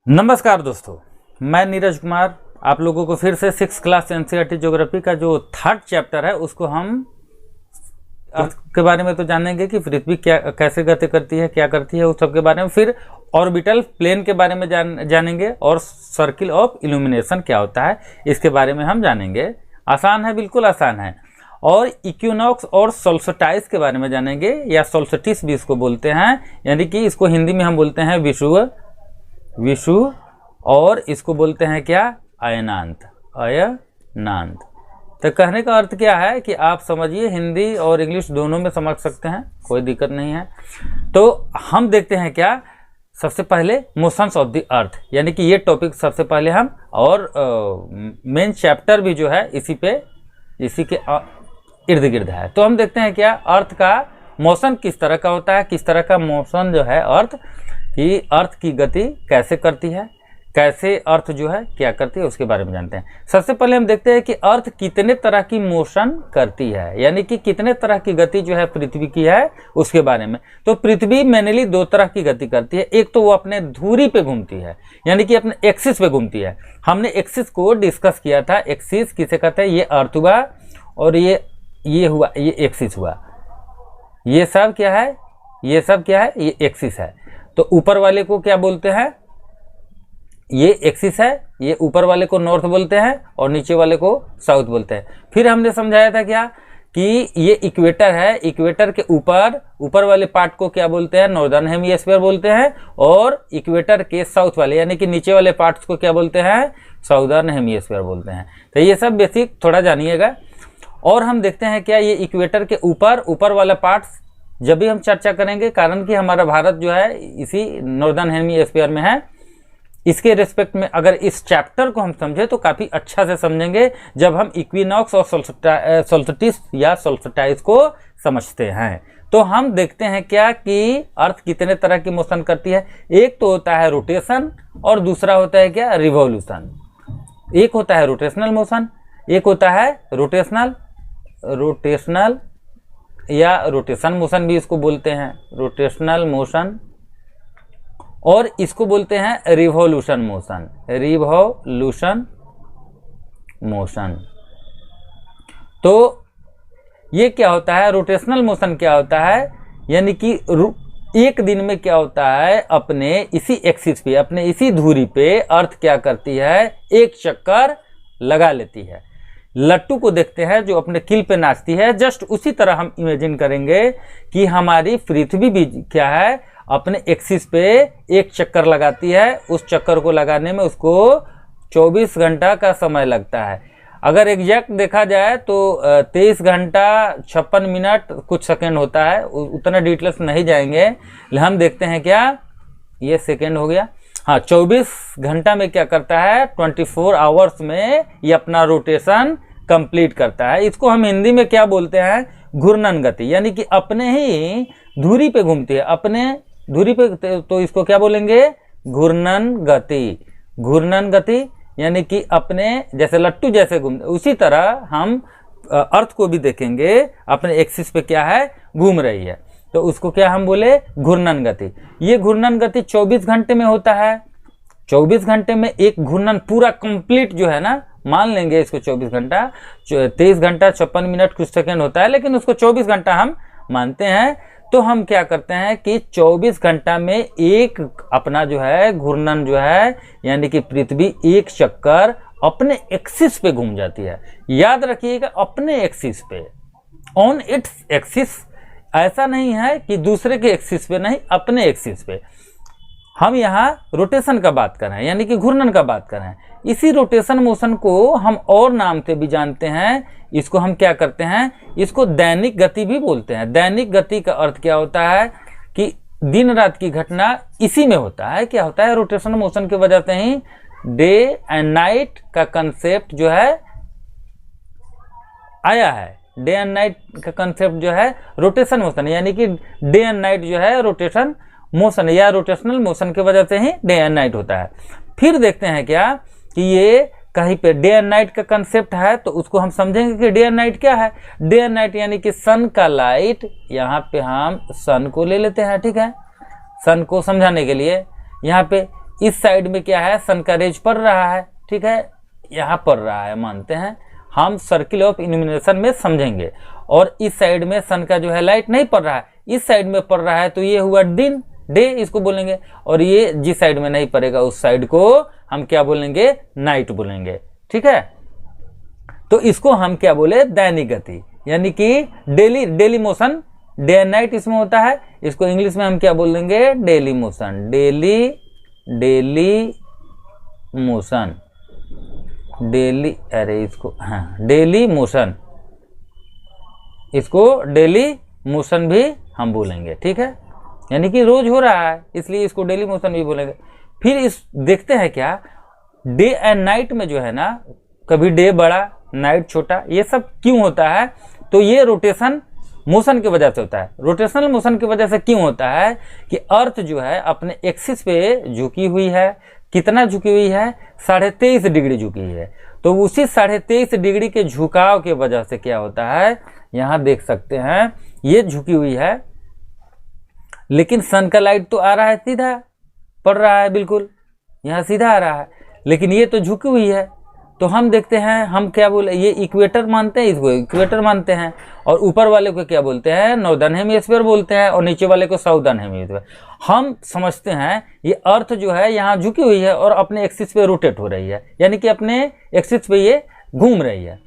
नमस्कार दोस्तों, मैं नीरज कुमार आप लोगों को फिर से 6th क्लास एनसीईआरटी ज्योग्राफी का जो 3rd चैप्टर है उसको हम अर्थ के बारे में तो जानेंगे कि पृथ्वी क्या कैसे गति करती है, क्या करती है, उस सब के बारे में। फिर ऑर्बिटल प्लेन के बारे में जानेंगे और सर्किल ऑफ इल्यूमिनेशन क्या होता है इसके बारे में हम जानेंगे। आसान है, बिल्कुल आसान है। और इक्विनॉक्स और सोल्स्टिस के बारे में जानेंगे, या सोल्स्टिस भी इसको बोलते हैं, यानी कि इसको हिंदी में हम बोलते हैं विषुव और इसको बोलते हैं क्या, अयनांत। तो कहने का अर्थ क्या है कि आप समझिए, हिंदी और इंग्लिश दोनों में समझ सकते हैं, कोई दिक्कत नहीं है। तो हम देखते हैं क्या, सबसे पहले मोशंस ऑफ द अर्थ, यानी कि ये टॉपिक सबसे पहले हम, और मेन चैप्टर भी जो है इसी के इर्द गिर्द है। तो हम देखते हैं क्या, अर्थ का मोशन किस तरह का होता है, किस तरह का मोशन जो है अर्थ की गति कैसे करती है, कैसे अर्थ जो है क्या करती है, उसके बारे में जानते हैं। सबसे पहले हम देखते हैं कि अर्थ कितने तरह की मोशन करती है, यानी कि कितने तरह की गति जो है पृथ्वी की है उसके बारे में। तो पृथ्वी मेनली 2 तरह की गति करती है। एक तो वो अपने धुरी पे घूमती है, यानी कि अपने एक्सिस पे घूमती है। हमने एक्सिस को डिस्कस किया था। एक्सिस किसे कहते हैं, ये अर्थ हुआ और ये हुआ, ये एक्सिस हुआ। ये सब क्या है, ये एक्सिस है। तो ऊपर वाले को क्या बोलते हैं, ये एक्सिस है, ये ऊपर वाले को नॉर्थ बोलते हैं और नीचे वाले को साउथ बोलते हैं। फिर हमने समझाया था क्या कि ये इक्वेटर है, इक्वेटर के ऊपर वाले पार्ट को क्या बोलते हैं, नॉर्दर्न हेमिस्फीयर बोलते हैं, और इक्वेटर के साउथ वाले यानी कि नीचे वाले पार्ट्स को क्या बोलते हैं, साउदर्न हेमिस्फीयर बोलते हैं। तो ये सब बेसिक थोड़ा जानिएगा। और हम देखते हैं क्या, ये इक्वेटर के ऊपर वाला पार्ट्स जब भी हम चर्चा करेंगे, कारण कि हमारा भारत जो है इसी नॉर्दर्न हेमिस्फीयर में है, इसके रिस्पेक्ट में अगर इस चैप्टर को हम समझे तो काफ़ी अच्छा से समझेंगे जब हम इक्विनॉक्स और सोल्स्टिस को समझते हैं। तो हम देखते हैं क्या कि अर्थ कितने तरह की मोशन करती है। एक तो होता है रोटेशन और दूसरा होता है क्या, रिवॉल्यूशन। एक होता है रोटेशनल मोशन, एक होता है रोटेशनल या रोटेशन मोशन भी इसको बोलते हैं, रोटेशनल मोशन, और इसको बोलते हैं रिवॉल्यूशन मोशन। तो ये क्या होता है, रोटेशनल मोशन क्या होता है, यानी कि एक दिन में क्या होता है, अपने इसी एक्सिस पे, अपने इसी धुरी पे अर्थ क्या करती है, एक चक्कर लगा लेती है। लट्टू को देखते हैं जो अपने किल पे नाचती है, जस्ट उसी तरह हम इमेजिन करेंगे कि हमारी पृथ्वी भी क्या है, अपने एक्सिस पे एक चक्कर लगाती है। उस चक्कर को लगाने में उसको 24 घंटा का समय लगता है। अगर एग्जैक्ट देखा जाए तो 23 घंटा 56 मिनट कुछ सेकेंड होता है, उतना डिटेल्स नहीं जाएंगे। हम देखते हैं क्या, ये सेकेंड हो गया, हाँ, 24 घंटा में क्या करता है, 24 आवर्स में ये अपना रोटेशन कंप्लीट करता है। इसको हम हिंदी में क्या बोलते हैं, घूर्णन गति, यानी कि अपने ही धुरी पे घूमती है, अपने धुरी पे, तो इसको क्या बोलेंगे, घूर्णन गति, यानी कि अपने जैसे लट्टू जैसे घूमते, उसी तरह हम अर्थ को भी देखेंगे अपने एक्सिस पे क्या है, घूम रही है, तो उसको क्या हम बोले, घूर्णन गति। ये घूर्णन गति 24 घंटे में होता है। 24 घंटे में एक घूर्णन पूरा कंप्लीट जो है ना, मान लेंगे इसको 24 घंटा, 23 घंटा 56 मिनट कुछ सेकेंड होता है, लेकिन उसको 24 घंटा हम मानते हैं। तो हम क्या करते हैं कि 24 घंटा में एक अपना जो है घूर्णन जो है, यानी कि पृथ्वी एक चक्कर अपने एक्सिस पे घूम जाती है। याद रखिएगा, अपने एक्सिस पे, ऑन इट्स एक्सिस, ऐसा नहीं है कि दूसरे के एक्सिस पे, नहीं, अपने एक्सिस पे। हम यहाँ रोटेशन का बात कर रहे हैं, यानी कि घूर्णन का बात कर रहे हैं। इसी रोटेशन मोशन को हम और नाम से भी जानते हैं। इसको हम क्या करते हैं, इसको दैनिक गति भी बोलते हैं। दैनिक गति का अर्थ क्या होता है कि दिन रात की घटना इसी में होता है। क्या होता है, रोटेशन मोशन की वजह से ही डे एंड नाइट का कंसेप्ट जो है आया है। डे एंड नाइट का कंसेप्ट जो है रोटेशन मोशन, यानी कि डे एंड नाइट जो है रोटेशन मोशन या रोटेशनल मोशन की वजह से ही डे एंड नाइट होता है। फिर देखते हैं क्या कि ये कहीं पे डे एंड नाइट का कंसेप्ट है, तो उसको हम समझेंगे कि डे एंड नाइट क्या है। डे एंड नाइट यानी कि सन का लाइट, यहाँ पे हम सन को ले लेते हैं, ठीक है, सन को समझाने के लिए। यहाँ पे इस साइड में क्या है, सन का रेज पड़ रहा है, ठीक है, यहाँ पड़ रहा है, मानते हैं हम सर्किल ऑफ इल्यूमिनेशन में समझेंगे। और इस साइड में सन का जो है लाइट नहीं पड़ रहा है, इस साइड में पड़ रहा है, तो ये हुआ दिन, डे इसको बोलेंगे। और ये जिस साइड में नहीं पड़ेगा उस साइड को हम क्या बोलेंगे, नाइट बोलेंगे, ठीक है। तो इसको हम क्या बोले, दैनिक गति, यानी कि daily motion, day and night इसमें होता है। इसको इंग्लिश में हम क्या बोलेंगे, daily motion, daily motion, daily motion, इसको डेली मोशन भी हम बोलेंगे, ठीक है, यानी कि रोज हो रहा है, इसलिए इसको डेली मोशन भी बोलेंगे। फिर इस देखते हैं क्या, डे एंड नाइट में जो है ना, कभी डे बड़ा नाइट छोटा, ये सब क्यों होता है, तो ये रोटेशन मोशन की वजह से होता है। रोटेशनल मोशन की वजह से क्यों होता है कि अर्थ जो है अपने एक्सिस पे झुकी हुई है, कितना झुकी हुई है, 23.5 डिग्री झुकी है। तो उसी 23.5 डिग्री के झुकाव की वजह से क्या होता है, यहां देख सकते हैं ये झुकी हुई है, लेकिन सन का लाइट तो आ रहा है, सीधा पड़ रहा है, बिल्कुल यहाँ सीधा आ रहा है, लेकिन ये तो झुकी हुई है। तो हम देखते हैं, हम क्या बोले, ये इक्वेटर मानते हैं, इसको इक्वेटर मानते हैं, और ऊपर वाले को क्या बोलते हैं, नॉर्दर्न हेमिस्फीयर बोलते हैं, और नीचे वाले को साउदर्न हेमिस्फीयर। हम समझते हैं ये अर्थ जो है यहाँ झुकी हुई है और अपने एक्सिस पे रोटेट हो रही है, यानी कि अपने एक्सिस पे ये घूम रही है।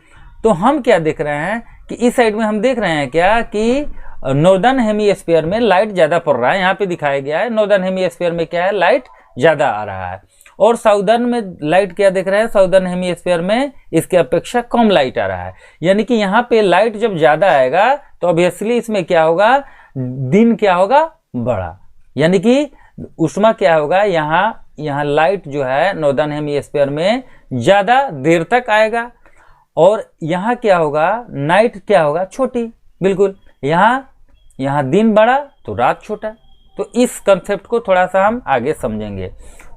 तो हम क्या देख रहे हैं कि इस साइड में हम देख रहे हैं क्या कि नॉर्दर्न हेमिस्फीयर में लाइट ज़्यादा पड़ रहा है, यहाँ पे दिखाया गया है नॉर्दर्न हेमिस्फीयर में क्या है, लाइट ज़्यादा आ रहा है, और साउदर्न में लाइट क्या देख रहे हैं, साउदर्न हेमिस्फीयर में इसके अपेक्षा कम लाइट आ रहा है। यानी कि यहाँ पे लाइट जब ज़्यादा आएगा तो ऑब्वियसली इसमें क्या होगा, दिन क्या होगा, बड़ा, यानी कि ऊष्मा क्या होगा, यहाँ लाइट जो है नॉर्दर्न हेमिस्फीयर में ज़्यादा देर तक आएगा, और यहाँ क्या होगा, नाइट क्या होगा, छोटी, बिल्कुल, यहाँ दिन बड़ा तो रात छोटा। तो इस कंसेप्ट को थोड़ा सा हम आगे समझेंगे।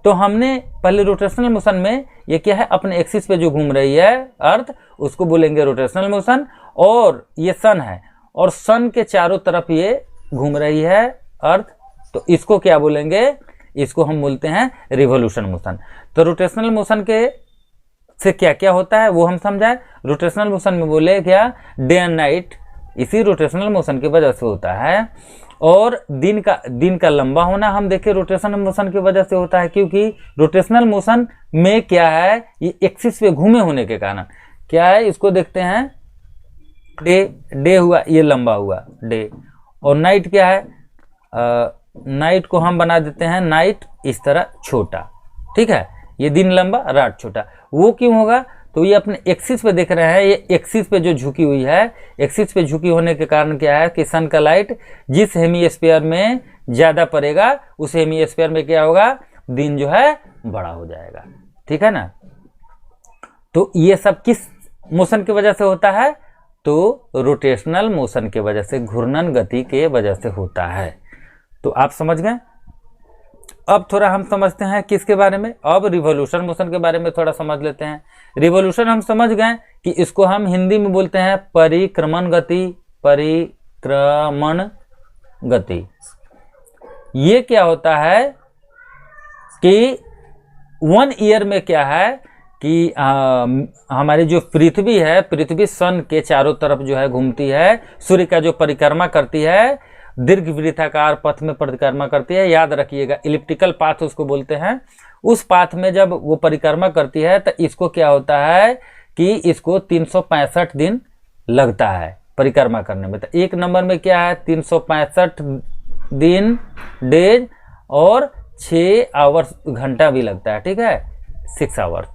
तो हमने पहले रोटेशनल मोशन में ये क्या है, अपने एक्सिस पे जो घूम रही है अर्थ, उसको बोलेंगे रोटेशनल मोशन। और ये सन है, और सन के चारों तरफ ये घूम रही है अर्थ, तो इसको क्या बोलेंगे, इसको हम बोलते हैं रिवोल्यूशन मोशन। तो रोटेशनल मोशन के से क्या क्या होता है वो हम समझाए। रोटेशनल मोशन में बोले क्या, डे एंड नाइट इसी रोटेशनल मोशन की वजह से होता है। और दिन का लंबा होना हम देखें रोटेशनल मोशन की वजह से होता है, क्योंकि रोटेशनल मोशन में क्या है, ये एक्सिस पे घूमे होने के कारण क्या है, इसको देखते हैं, डे हुआ, ये लंबा हुआ डे, और नाइट क्या है, नाइट को हम बना देते हैं नाइट इस तरह छोटा, ठीक है, ये दिन लंबा रात छोटा। वो क्यों होगा, तो ये अपने एक्सिस पे देख रहे हैं, ये एक्सिस पे जो झुकी हुई है, एक्सिस पे झुकी होने के कारण क्या है कि सन का लाइट जिस हेमिस्फीयर में ज़्यादा पड़ेगा उस हेमिस्फीयर में क्या होगा, दिन जो है बड़ा हो जाएगा, ठीक है ना। तो ये सब किस मोशन की वजह से होता है, तो रोटेशनल मोशन की वजह से, घूर्णन गति के वजह से होता है। तो आप समझ गए। अब थोड़ा हम समझते हैं किसके बारे में, अब रिवोल्यूशन मोशन के बारे में थोड़ा समझ लेते हैं। रिवोल्यूशन हम समझ गए कि इसको हम हिंदी में बोलते हैं परिक्रमण गति, परिक्रमण गति। ये क्या होता है कि 1 ईयर में क्या है कि हमारी जो पृथ्वी है, पृथ्वी सन के चारों तरफ जो है घूमती है, सूर्य का जो परिक्रमा करती है, दीर्घ वृत्ताकार पथ में परिक्रमा करती है, याद रखिएगा इलिप्टिकल पाथ उसको बोलते हैं। उस पाथ में जब वो परिक्रमा करती है तो इसको क्या होता है कि इसको 365 दिन लगता है परिक्रमा करने में। तो एक नंबर में क्या है, 365 दिन डेज, और 6 आवर्स घंटा भी लगता है, ठीक है, 6 आवर्स।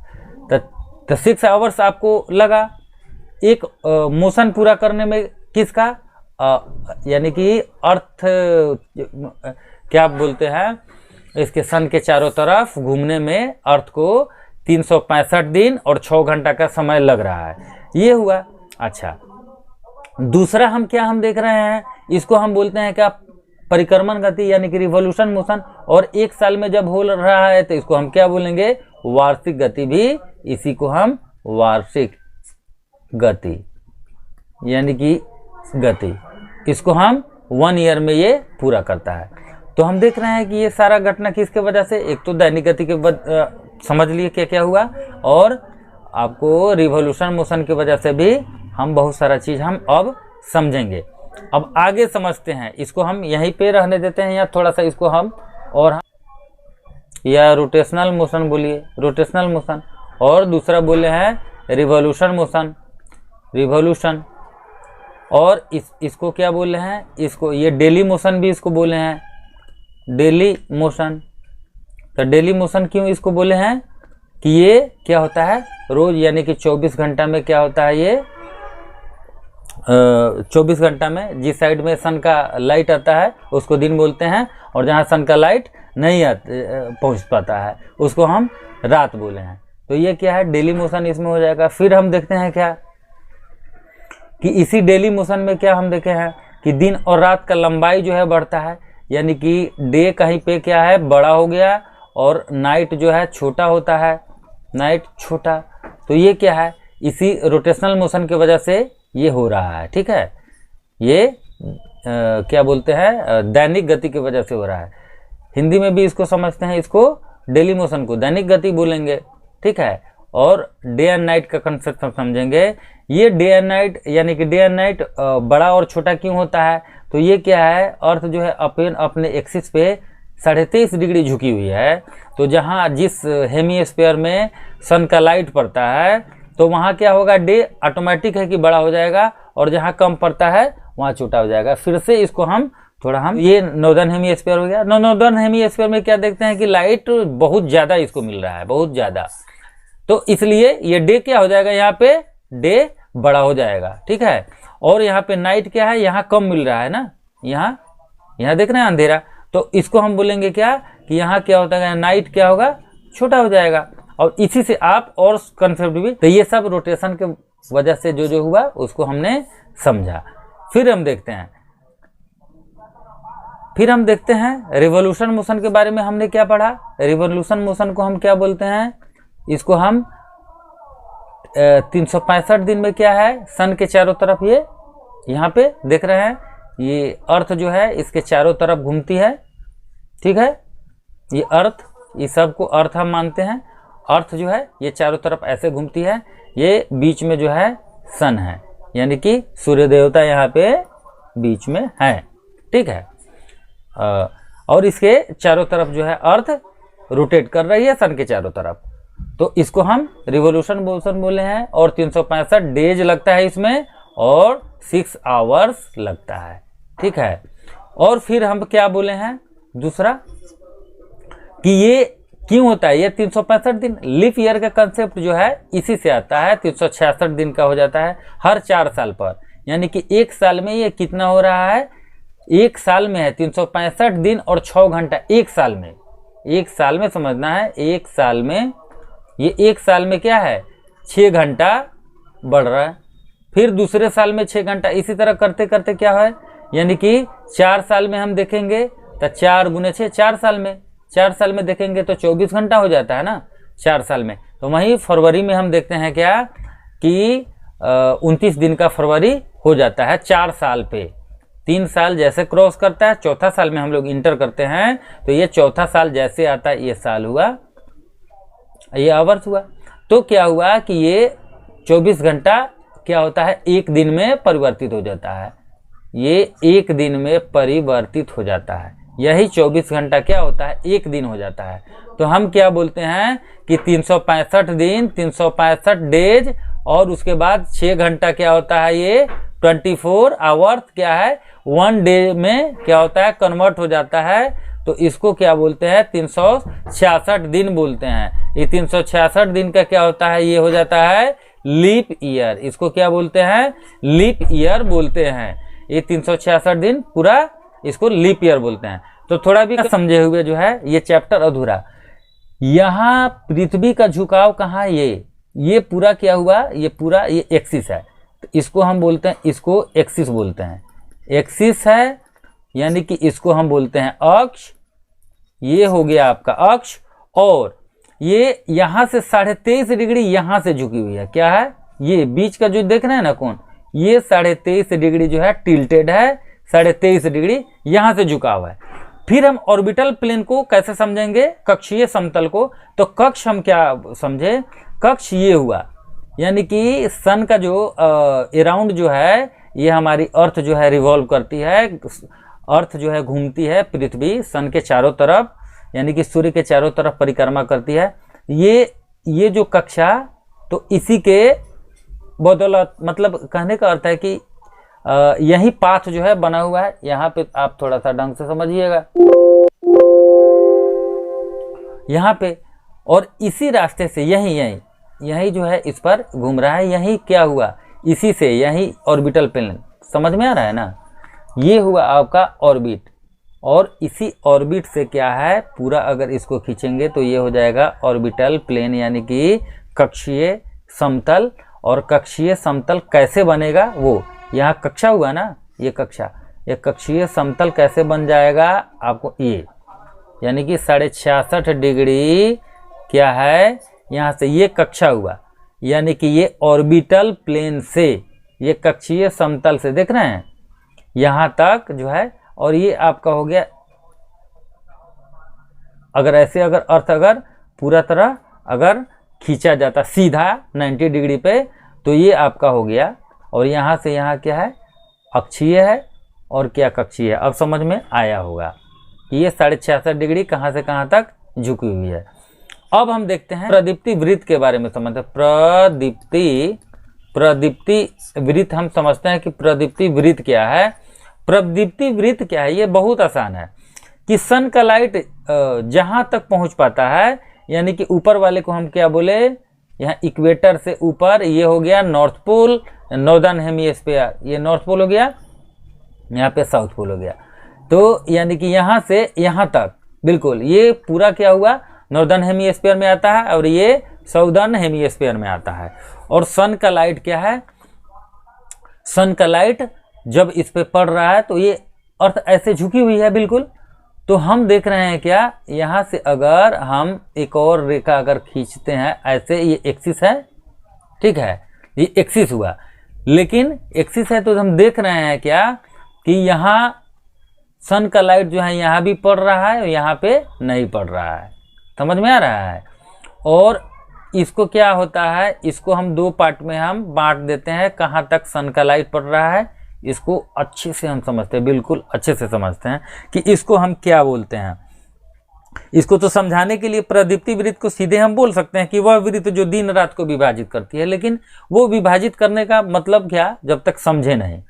तो 6 आवर्स आपको लगा एक मोशन पूरा करने में, किसका, यानी कि अर्थ क्या बोलते हैं, इसके सन के चारों तरफ घूमने में अर्थ को 365 दिन और 6 घंटा का समय लग रहा है, ये हुआ। अच्छा, दूसरा हम देख रहे हैं, इसको हम बोलते हैं क्या, परिक्रमण गति, यानी कि रिवोल्यूशन मोशन। और 1 साल में जब हो रहा है तो इसको हम क्या बोलेंगे, वार्षिक गति भी, इसी को हम वार्षिक गति, यानी कि गति, इसको हम 1 ईयर में ये पूरा करता है। तो हम देख रहे हैं कि ये सारा घटना किसके वजह से, एक तो दैनिक गति के समझ लिए क्या क्या हुआ, और आपको रिवॉल्यूशन मोशन की वजह से भी हम बहुत सारा चीज़ हम अब समझेंगे। अब आगे समझते हैं, इसको हम यहीं पे रहने देते हैं या थोड़ा सा इसको हम और या रोटेशनल मोशन बोलिए, रोटेशनल मोशन, और दूसरा बोले हैं रिवॉल्यूशन मोशन, रिवॉल्यूशन, और इसको क्या बोले हैं, इसको ये डेली मोशन भी इसको बोले हैं, डेली मोशन। तो डेली मोशन क्यों इसको बोले हैं कि ये क्या होता है रोज, यानी कि 24 घंटा में क्या होता है, ये 24 घंटा में जिस साइड में सन का लाइट आता है उसको दिन बोलते हैं, और जहाँ सन का लाइट नहीं पहुँच पाता है उसको हम रात बोले हैं। तो ये क्या है, डेली मोशन इसमें हो जाएगा। फिर हम देखते हैं क्या कि इसी डेली मोशन में क्या हम देखे हैं कि दिन और रात का लंबाई जो है बढ़ता है, यानी कि डे कहीं पे क्या है बड़ा हो गया और नाइट जो है छोटा होता है, नाइट छोटा। तो ये क्या है, इसी रोटेशनल मोशन की वजह से ये हो रहा है, ठीक है। ये क्या बोलते हैं, दैनिक गति की वजह से हो रहा है। हिंदी में भी इसको समझते हैं, इसको डेली मोशन को दैनिक गति बोलेंगे, ठीक है। और डे एंड नाइट का कंसेप्ट हम समझेंगे। ये डे एंड नाइट, यानी कि डे एंड नाइट बड़ा और छोटा क्यों होता है, तो ये क्या है, अर्थ जो है अपने एक्सिस पे 23.5 डिग्री झुकी हुई है। तो जहाँ जिस हेमीस्फीयर में सन का लाइट पड़ता है तो वहाँ क्या होगा, डे ऑटोमेटिक है कि बड़ा हो जाएगा, और जहाँ कम पड़ता है वहाँ छोटा हो जाएगा। फिर से इसको हम ये नॉर्दर्न हेमीस्फीयर हो गया। नॉर्दर्न हेमीस्फीयर में क्या देखते हैं कि लाइट बहुत ज़्यादा इसको मिल रहा है, बहुत ज़्यादा, तो इसलिए ये डे क्या हो जाएगा, यहाँ पे डे बड़ा हो जाएगा, ठीक है। और यहाँ पे नाइट क्या है, यहाँ कम मिल रहा है ना, यहाँ देख रहे हैं अंधेरा, तो इसको हम बोलेंगे क्या कि यहाँ क्या होता है, नाइट क्या होगा, छोटा हो जाएगा। और इसी से आप और कंसेप्ट भी, तो ये सब रोटेशन के वजह से जो हुआ उसको हमने समझा। फिर हम देखते हैं रिवॉल्यूशन मोशन के बारे में हमने क्या पढ़ा। रिवॉल्यूशन मोशन को हम क्या बोलते हैं, इसको हम 365 दिन में क्या है, सन के चारों तरफ ये यहाँ पे देख रहे हैं, ये अर्थ जो है इसके चारों तरफ घूमती है, ठीक है। ये अर्थ, ये सब को अर्थ हम मानते हैं। अर्थ जो है ये चारों तरफ ऐसे घूमती है, ये बीच में जो है सन है, यानी कि सूर्य देवता यहाँ पे बीच में है, ठीक है। और इसके चारों तरफ जो है अर्थ रोटेट कर रही है सन के चारों तरफ, तो इसको हम रिवॉल्यूशन मोशन बोले हैं। और 365 डेज लगता है इसमें, और 6 आवर्स लगता है, ठीक है। और फिर हम क्या बोले हैं दूसरा कि ये क्यों होता है, ये 365 दिन, लीप ईयर का कंसेप्ट जो है इसी से आता है। 366 दिन का हो जाता है हर 4 साल पर, यानी कि एक साल में ये कितना हो रहा है, एक साल में है 365 दिन और 6 घंटा एक साल में। एक साल में समझना है, एक साल में ये एक साल में क्या है 6 घंटा बढ़ रहा है, फिर दूसरे साल में 6 घंटा, इसी तरह करते करते क्या है, यानी कि 4 साल में हम देखेंगे तो 4 गुने 6, 4 साल में, 4 साल में देखेंगे तो 24 घंटा हो जाता है ना 4 साल में। तो वहीं फरवरी में हम देखते हैं क्या कि 29 दिन का फरवरी हो जाता है 4 साल पे। 3 साल जैसे क्रॉस करता है, चौथा साल में हम लोग इंटर करते हैं, तो ये चौथा साल जैसे आता है ये साल हुआ, ये आवर्स हुआ। तो क्या हुआ कि ये 24 घंटा क्या होता है, एक दिन में परिवर्तित हो जाता है, ये एक दिन में परिवर्तित हो जाता है। यही 24 घंटा क्या होता है, एक दिन हो जाता है। तो हम क्या बोलते हैं कि 365 दिन, 365 डेज, और उसके बाद 6 घंटा क्या होता है, ये 24 आवर्स क्या है, 1 डे में क्या होता है कन्वर्ट हो जाता है। तो इसको क्या बोलते हैं, 366 दिन बोलते हैं। ये 366 दिन का क्या होता है, ये हो जाता है लीप ईयर। इसको क्या बोलते हैं, लीप ईयर बोलते हैं। ये 366 दिन पूरा इसको लीप ईयर बोलते हैं। तो थोड़ा भी समझे हुए जो है ये चैप्टर अधूरा। यहाँ पृथ्वी का झुकाव कहाँ, ये पूरा क्या हुआ, ये पूरा ये एक्सिस है, तो इसको हम बोलते हैं, इसको एक्सिस बोलते हैं। एक्सिस है यानी कि इसको हम बोलते हैं अक्ष। ये हो गया आपका अक्ष, और ये यहाँ से 23.5 डिग्री यहाँ से झुकी हुई है। क्या है, ये बीच का जो देख रहे हैं ना कोण, ये 23.5 डिग्री जो है टिल्टेड है, 23.5 डिग्री यहाँ से झुका हुआ है। फिर हम ऑर्बिटल प्लेन को कैसे समझेंगे, कक्षीय समतल को। तो कक्ष हम क्या समझे, कक्ष ये हुआ यानी कि सन का जो अराउंड जो है, ये हमारी अर्थ जो है रिवॉल्व करती है, अर्थ जो है घूमती है, पृथ्वी सन के चारों तरफ यानी कि सूर्य के चारों तरफ परिक्रमा करती है। ये जो कक्षा, तो इसी के बदौलत, मतलब कहने का अर्थ है कि यही पाथ जो है बना हुआ है। यहाँ पे आप थोड़ा सा ढंग से समझिएगा, यहाँ पे, और इसी रास्ते से यही जो है इस पर घूम रहा है। यही क्या हुआ, इसी से यही ऑर्बिटल प्लेन, समझ में आ रहा है ना। ये हुआ आपका ऑर्बिट, और इसी ऑर्बिट से क्या है पूरा, अगर इसको खींचेंगे तो ये हो जाएगा ऑर्बिटल प्लेन यानी कि कक्षीय समतल। और कक्षीय समतल कैसे बनेगा, वो यहाँ कक्षा हुआ ना, ये कक्षा, ये कक्षीय समतल कैसे बन जाएगा आपको, ये यानी कि 66.5 डिग्री क्या है, यहाँ से ये कक्षा हुआ यानी कि ये ऑर्बिटल प्लेन से, ये कक्षीय समतल से, देख रहे हैं यहाँ तक जो है। और ये आपका हो गया, अगर ऐसे अगर अर्थ अगर पूरा तरह अगर खींचा जाता सीधा 90 डिग्री पे, तो ये आपका हो गया। और यहाँ से यहाँ क्या है, अक्षीय है और क्या कक्षीय है। अब समझ में आया होगा कि ये 66.5 डिग्री कहाँ से कहाँ तक झुकी हुई है। अब हम देखते हैं प्रदीप्ति वृत्त के बारे में समझते हैं। प्रदीप्ति वृत्त हम समझते हैं कि प्रदीप्ति वृत्त क्या है। प्रदीप्ति वृत्त क्या है, ये बहुत आसान है कि सन का लाइट जहां तक पहुंच पाता है, यानी कि ऊपर वाले को हम क्या बोले, यहाँ इक्वेटर से ऊपर, ये हो गया नॉर्थ पोल, नॉर्दर्न हेमिस्फीयर, ये नॉर्थ पोल हो गया, यहाँ पे साउथ पोल हो गया। तो यानी कि यहाँ से यहाँ तक बिल्कुल ये पूरा क्या हुआ, नॉर्दर्न हेमिस्फीयर में आता है और ये साउदर्न हेमिस्फीयर में आता है। और सन का लाइट क्या है, सन का लाइट जब इस पे पड़ रहा है तो ये अर्थ ऐसे झुकी हुई है बिल्कुल। तो हम देख रहे हैं क्या, यहाँ से अगर हम एक और रेखा अगर खींचते हैं ऐसे, ये एक्सिस है, ठीक है, ये एक्सिस हुआ, लेकिन एक्सिस है तो हम देख रहे हैं क्या कि यहाँ सन का लाइट जो है यहाँ भी पड़ रहा है और यहाँ पे नहीं पड़ रहा है, समझ में आ रहा है। और इसको क्या होता है, इसको हम दो पार्ट में हम बांट देते हैं, कहाँ तक सन का लाइट पड़ रहा है, इसको अच्छे से हम समझते हैं, बिल्कुल अच्छे से समझते हैं कि इसको हम क्या बोलते हैं। इसको तो समझाने के लिए प्रदीप्ति वृत्त को सीधे हम बोल सकते हैं कि वह वृत्त जो दिन रात को विभाजित करती है, लेकिन वो विभाजित करने का मतलब क्या, जब तक समझे नहीं।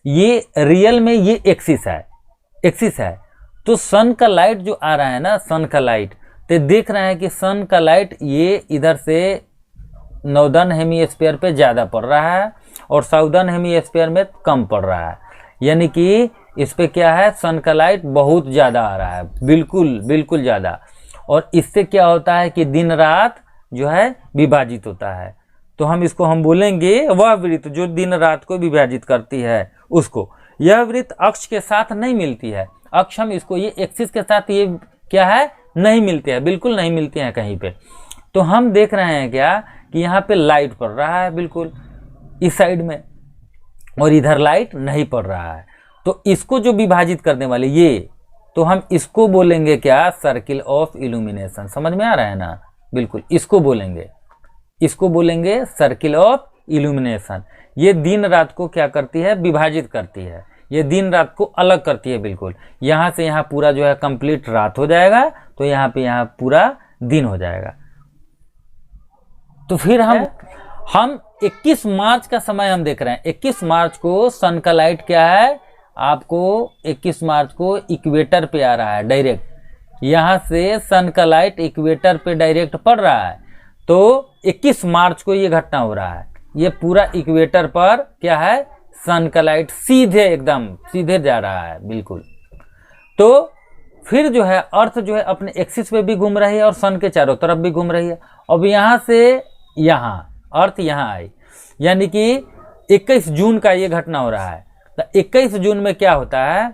ये रियल में ये एक्सिस है, एक्सिस है। तो सन का लाइट जो आ रहा है ना, सन का लाइट, तो देख रहे हैं कि सन का लाइट ये इधर से नॉर्दर्न हेमिस्फीयर पे ज़्यादा पड़ रहा है और साउदर्न हेमिस्फीयर में कम पड़ रहा है। यानी कि इस पे क्या है, सन का लाइट बहुत ज़्यादा आ रहा है, बिल्कुल बिल्कुल ज़्यादा। और इससे क्या होता है कि दिन रात जो है विभाजित होता है। तो हम इसको हम बोलेंगे वह वृत्त जो दिन रात को विभाजित करती है उसको। यह वृत्त अक्ष के साथ नहीं मिलती है, अक्ष हम इसको, ये एक्सिस के साथ ये क्या है, नहीं मिलते हैं, बिल्कुल नहीं मिलते हैं कहीं पे। तो हम देख रहे हैं क्या कि यहाँ पे लाइट पड़ रहा है बिल्कुल इस साइड में, और इधर लाइट नहीं पड़ रहा है। तो इसको जो विभाजित करने वाले ये, तो हम इसको बोलेंगे क्या, सर्किल ऑफ इल्यूमिनेशन। समझ में आ रहा है ना, बिल्कुल इसको बोलेंगे, इसको बोलेंगे सर्किल ऑफ इल्यूमिनेशन। ये दिन रात को क्या करती है, विभाजित करती है, ये दिन रात को अलग करती है बिल्कुल। यहाँ से यहाँ पूरा जो है कंप्लीट रात हो जाएगा, तो यहाँ पे यहाँ पूरा दिन हो जाएगा। तो फिर हम 21 मार्च का समय हम देख रहे हैं। 21 मार्च को सन का लाइट क्या है, आपको 21 मार्च को इक्वेटर पे आ रहा है डायरेक्ट, यहाँ से सन का लाइट इक्वेटर पे डायरेक्ट पड़ रहा है। तो 21 मार्च को ये घटना हो रहा है, ये पूरा इक्वेटर पर क्या है, सन का लाइट सीधे एकदम सीधे जा रहा है बिल्कुल। तो फिर जो है अर्थ जो है अपने एक्सिस पे भी घूम रही है और सन के चारों तरफ भी घूम रही है। अब यहाँ से यहाँ अर्थ यहाँ आई, यानी कि 21 जून का ये घटना हो रहा है। तो 21 जून में क्या होता है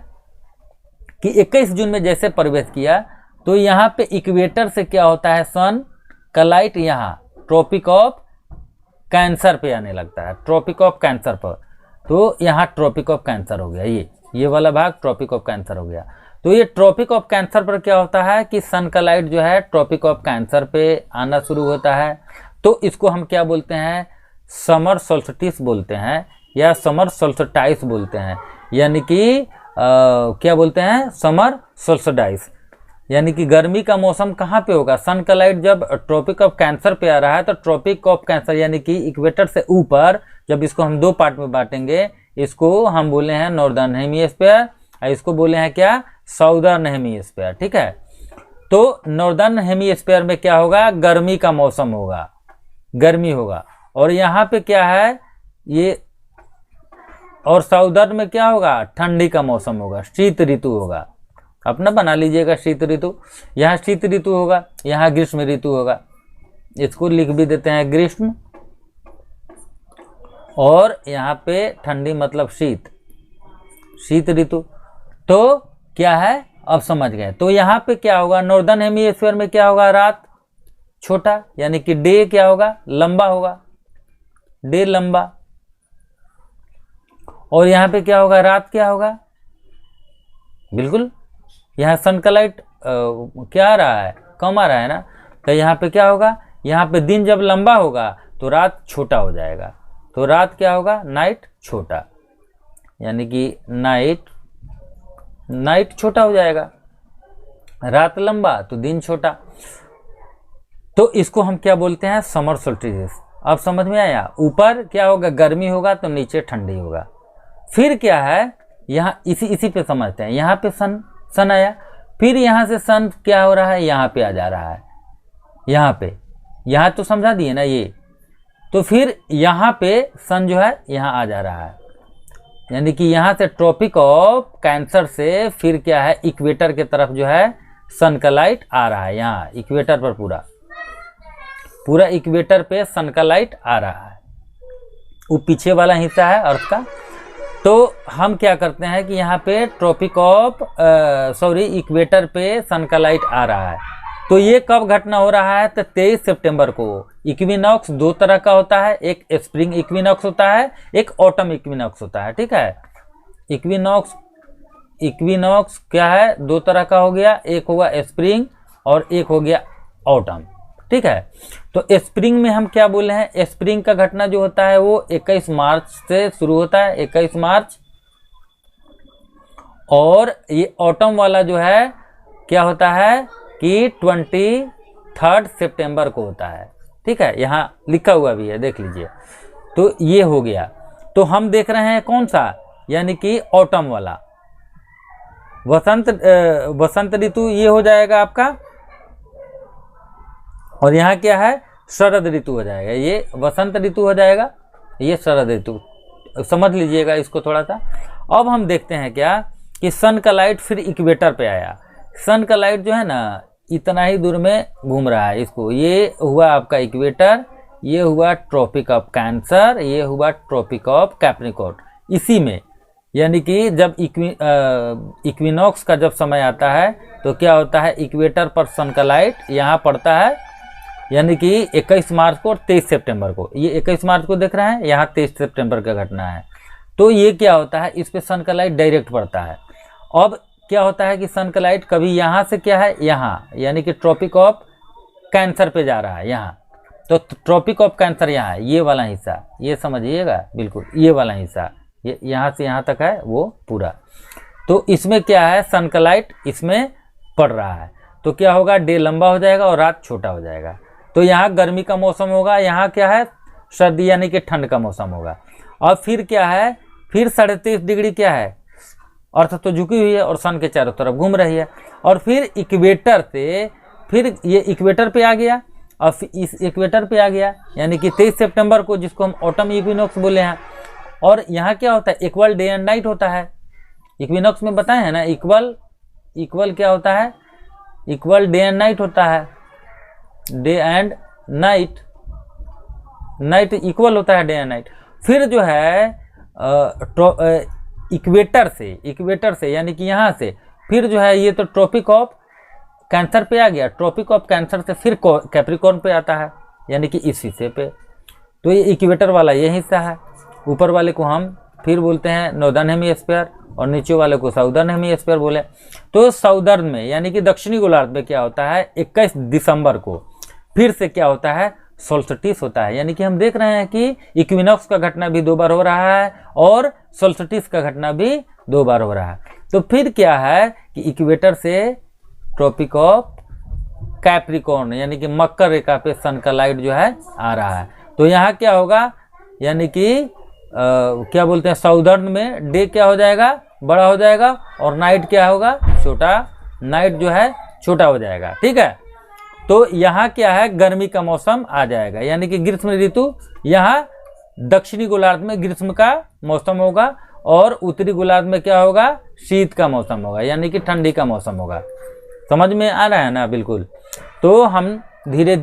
कि 21 जून में जैसे प्रवेश किया, तो यहाँ पे इक्वेटर से क्या होता है, सन का लाइट यहाँ ट्रॉपिक ऑफ कैंसर पे आने लगता है, ट्रॉपिक ऑफ कैंसर पर। तो यहाँ ट्रॉपिक ऑफ कैंसर हो गया, ये वाला भाग ट्रॉपिक ऑफ कैंसर हो गया। तो ये ट्रॉपिक ऑफ कैंसर पर क्या होता है कि सन का लाइट जो है ट्रॉपिक ऑफ कैंसर पे आना शुरू होता है। तो इसको हम क्या बोलते हैं, समर सोल्स्टिस बोलते हैं या समर सोल्स्टाइस बोलते हैं, यानी कि क्या बोलते हैं, समर सोल्स्टाइस। यानी कि गर्मी का मौसम कहाँ पे होगा, सन का लाइट जब ट्रॉपिक ऑफ कैंसर पे आ रहा है तो ट्रॉपिक ऑफ कैंसर यानी कि इक्वेटर से ऊपर, जब इसको हम दो पार्ट में बांटेंगे, इसको हम बोले हैं नॉर्दर्न हेमिस्फीयर और इसको बोले हैं क्या, साउदर्न हेमिस्फीयर। ठीक है, तो नॉर्दर्न हेमिस्फीयर में क्या होगा, गर्मी का मौसम होगा, गर्मी होगा, और यहाँ पे क्या है ये, और साउदर्न में क्या होगा, ठंडी का मौसम होगा, शीत ऋतु होगा। अपना बना लीजिएगा शीत ऋतु, यहाँ शीत ऋतु होगा, यहाँ ग्रीष्म ऋतु होगा। इसको लिख भी देते हैं ग्रीष्म, और यहाँ पे ठंडी मतलब शीत, शीत ऋतु। तो क्या है, अब समझ गए। तो यहाँ पे क्या होगा, नॉर्दर्न हेमिस्फीयर में क्या होगा, रात छोटा, यानी कि डे क्या होगा, लंबा होगा, डे लंबा। और यहाँ पे क्या होगा, रात क्या होगा, बिल्कुल यहाँ सन का लाइट क्या आ रहा है, कम आ रहा है ना, तो यहाँ पे क्या होगा, यहाँ पे दिन जब लंबा होगा तो रात छोटा हो जाएगा। तो रात क्या होगा, नाइट छोटा, यानी कि नाइट छोटा हो जाएगा, रात लंबा तो दिन छोटा। तो इसको हम क्या बोलते हैं, समर सोल्स्टिस। अब समझ में आया, ऊपर क्या होगा, गर्मी होगा तो नीचे ठंडी होगा। फिर क्या है, यहाँ इसी पे समझते हैं, यहाँ पे सन आया, फिर यहाँ से सन क्या हो रहा है, यहाँ पे आ जा रहा है, यहाँ तो समझा दिए ना ये। तो फिर यहाँ पे सन जो है यहाँ आ जा रहा है, यानी कि यहाँ से ट्रॉपिक ऑफ कैंसर से फिर क्या है, इक्वेटर के तरफ जो है सन का लाइट आ रहा है। यहाँ इक्वेटर पर पूरा इक्वेटर पे सन का लाइट आ रहा है, वो पीछे वाला हिस्सा है अर्थ का। तो हम क्या करते हैं कि यहाँ पे ट्रॉपिक ऑफ इक्वेटर पे सन का लाइट आ रहा है। तो ये कब घटना हो रहा है, तो 23 सितंबर को। इक्विनॉक्स दो तरह का होता है, एक स्प्रिंग इक्विनॉक्स होता है, एक ऑटम इक्विनॉक्स होता है। ठीक है, इक्विनॉक्स क्या है, दो तरह का हो गया, एक होगा स्प्रिंग और एक हो गया ऑटम। ठीक है, तो स्प्रिंग में हम क्या बोले हैं, स्प्रिंग का घटना जो होता है वो 21 मार्च से शुरू होता है, 21 मार्च। और ये ऑटम वाला जो है क्या होता है कि 23 सितंबर को होता है। ठीक है, यहाँ लिखा हुआ भी है, देख लीजिए। तो ये हो गया, तो हम देख रहे हैं कौन सा, यानी कि ऑटम वाला। वसंत ऋतु ये हो जाएगा आपका, और यहाँ क्या है, शरद ऋतु हो जाएगा। ये वसंत ऋतु हो जाएगा, ये शरद ऋतु, समझ लीजिएगा इसको थोड़ा सा। अब हम देखते हैं क्या कि सन का लाइट फिर इक्वेटर पे आया। सन का लाइट जो है ना इतना ही दूर में घूम रहा है, इसको, ये हुआ आपका इक्वेटर, ये हुआ ट्रॉपिक ऑफ कैंसर, ये हुआ ट्रॉपिक ऑफ कैप्रिकॉर्न। इसी में यानी कि जब इक्विनॉक्स का जब समय आता है तो क्या होता है, इक्वेटर पर सन का लाइट यहाँ पड़ता है, यानी कि 21 मार्च को और 23 सितंबर को। ये 21 मार्च को देख रहे हैं, यहाँ 23 सितंबर का घटना है। तो ये क्या होता है, इस पे सन का लाइट डायरेक्ट पड़ता है। अब क्या होता है कि सन का लाइट कभी यहाँ से क्या है, यहाँ, यानी कि ट्रॉपिक ऑफ कैंसर पे जा रहा है यहाँ। तो ट्रॉपिक ऑफ कैंसर यहाँ है, ये वाला हिस्सा, ये समझिएगा बिल्कुल, ये वाला हिस्सा, ये यहाँ से यहाँ तक है वो पूरा। तो इसमें क्या है, सन का लाइट इसमें पड़ रहा है, तो क्या होगा, डे लंबा हो जाएगा और रात छोटा हो जाएगा। तो यहाँ गर्मी का मौसम होगा, यहाँ क्या है, सर्दी यानी कि ठंड का मौसम होगा। और फिर क्या है, फिर 23.5 डिग्री क्या है, अर्थ तो झुकी हुई है और सन के चारों तरफ घूम रही है। और फिर इक्वेटर से फिर ये इक्वेटर पे आ गया, और इस इक्वेटर पे आ गया, यानी कि 23 सितंबर को, जिसको हम ऑटम इक्विनॉक्स बोले हैं। और यहाँ क्या होता है, इक्वल डे एंड नाइट होता है। इक्विनॉक्स में बताए हैं ना, इक्वल क्या होता है, इक्वल डे एंड नाइट होता है, डे एंड नाइट इक्वल होता है, डे एंड नाइट। फिर जो है इक्वेटर से यानी कि यहाँ से फिर जो है, ये तो ट्रॉपिक ऑफ कैंसर पे आ गया, ट्रॉपिक ऑफ कैंसर से फिर कैप्रिकॉर्न पे आता है, यानी कि इस हिस्से पे। तो ये इक्वेटर वाला ये हिस्सा है, ऊपर वाले को हम फिर बोलते हैं नॉर्दर्न हेमिस्फीयर, और नीचे वाले को साउदर्न हेमिस्फीयर बोले। तो साउदर्न में यानी कि दक्षिणी गोलार्ध में क्या होता है, 21 दिसंबर को फिर से क्या होता है, सोल्स्टिस होता है। यानी कि हम देख रहे हैं कि इक्विनॉक्स का घटना भी 2 बार हो रहा है और सोल्स्टिस का घटना भी 2 बार हो रहा है। तो फिर क्या है कि इक्वेटर से ट्रॉपिक ऑफ कैप्रिकॉर्न यानी कि मकर रेखा पे सन का लाइट जो है आ रहा है। तो यहाँ क्या होगा, यानी कि क्या बोलते हैं, साउदर्न में डे क्या हो जाएगा, बड़ा हो जाएगा, और नाइट क्या होगा, छोटा, नाइट जो है छोटा हो जाएगा। ठीक है, तो यहाँ क्या है, गर्मी का मौसम आ जाएगा, यानी कि ग्रीष्म ऋतु। यहाँ दक्षिणी गोलार्ध में ग्रीष्म का मौसम होगा और उत्तरी गोलार्ध में क्या होगा, शीत का मौसम होगा, यानी कि ठंडी का मौसम होगा। समझ में आ रहा है ना, बिल्कुल। तो हम धीरे